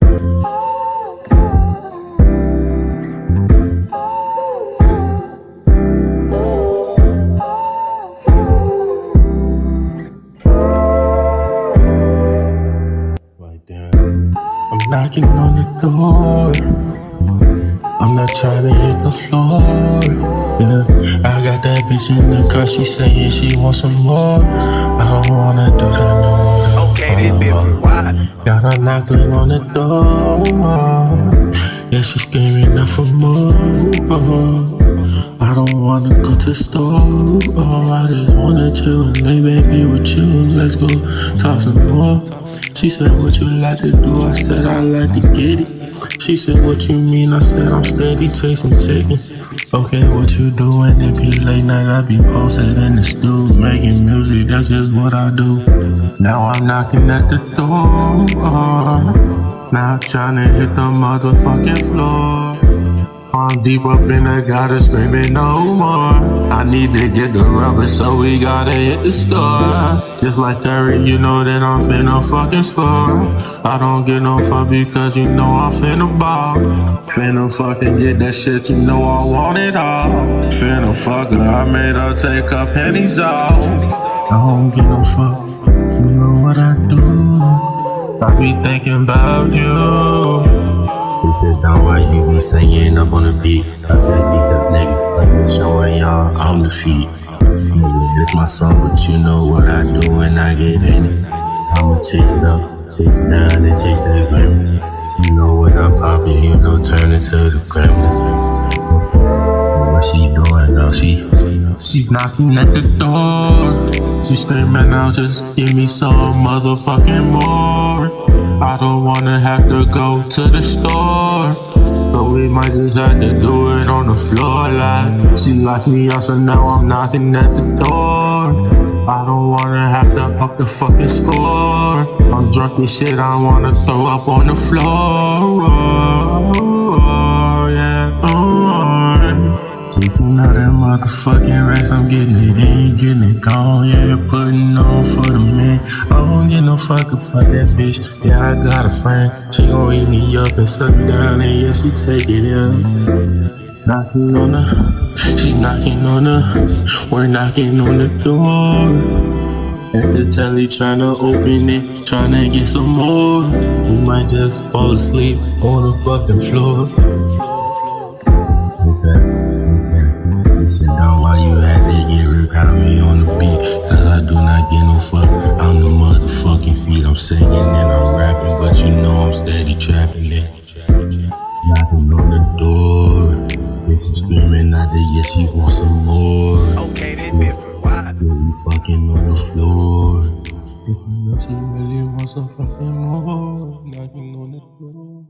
Right there. I'm knocking on the door. I'm not trying to hit the floor. Yeah, I got that bitch in the car. She saying she wants some more. I don't wanna do that no more. Okay, this bit from wide. Got her knocking on the door. Yeah, she screaming out for more. I don't wanna go to the store. I just wanna chill and lay baby with you. Let's go talk some more. She said, what you like to do? I said, I like to get it. She said, what you mean? I said, I'm steady chasing chickens. Okay, what you doing? If you late night, I be posted in the stew, making music, that's just what I do. Now I'm knocking at the door. Now I'm tryna hit the motherfucking floor. I'm deep up in the gutter screaming no more. I need to get the rubber, so we gotta hit the store. Just like Terry, you know that I'm finna fucking score. I don't get no fuck because you know I'm finna ball. Finna fucking get that shit, you know I want it all. Finna fuck her, I made her take her panties off. I don't get no fuck, you know what I do. I be thinking about you. He said, "Dog, why you be singing up on the beat?" I said, because nigga, I'm just showing y'all I'm the feet. Nigga, this my song, but you know what I do when I get in it. I'ma chase it up, chase it down, and chase that gremlin. You know what I'm poppin', you know, turn it to the gremlin. What she doing now? She's knocking at the door. She's screaming out, just give me some motherfucking more. I don't wanna have to go to the store, so we might just have to do it on the floor. Like, she locked me out, so now I'm knocking at the door. I don't wanna have to up the fucking score. I'm drunk as shit, I wanna throw up on the floor. Chasing all that motherfucking racks, I'm getting it in, getting it gone, yeah, putting on for the man. I don't get no fuck about that bitch, yeah, I got a friend. She gon' eat me up and suck me down, and yeah, she take it in. Knocking on her, she knocking on her, we're knocking on the door. At the telly tryna open it, tryna get some more. We might just fall asleep on the fucking floor. Sit down while you had to get ripped out me on the beat, cause I do not get no fuck. I'm the motherfucking feet, I'm singing and I'm rapping, but you know I'm steady trapping it. Knocking on the door, bitch screaming out there, yeah, she wants some more. Okay, this bit from wide. Yeah, we fucking on the floor. If you know she really wants some fucking more, knocking on the door.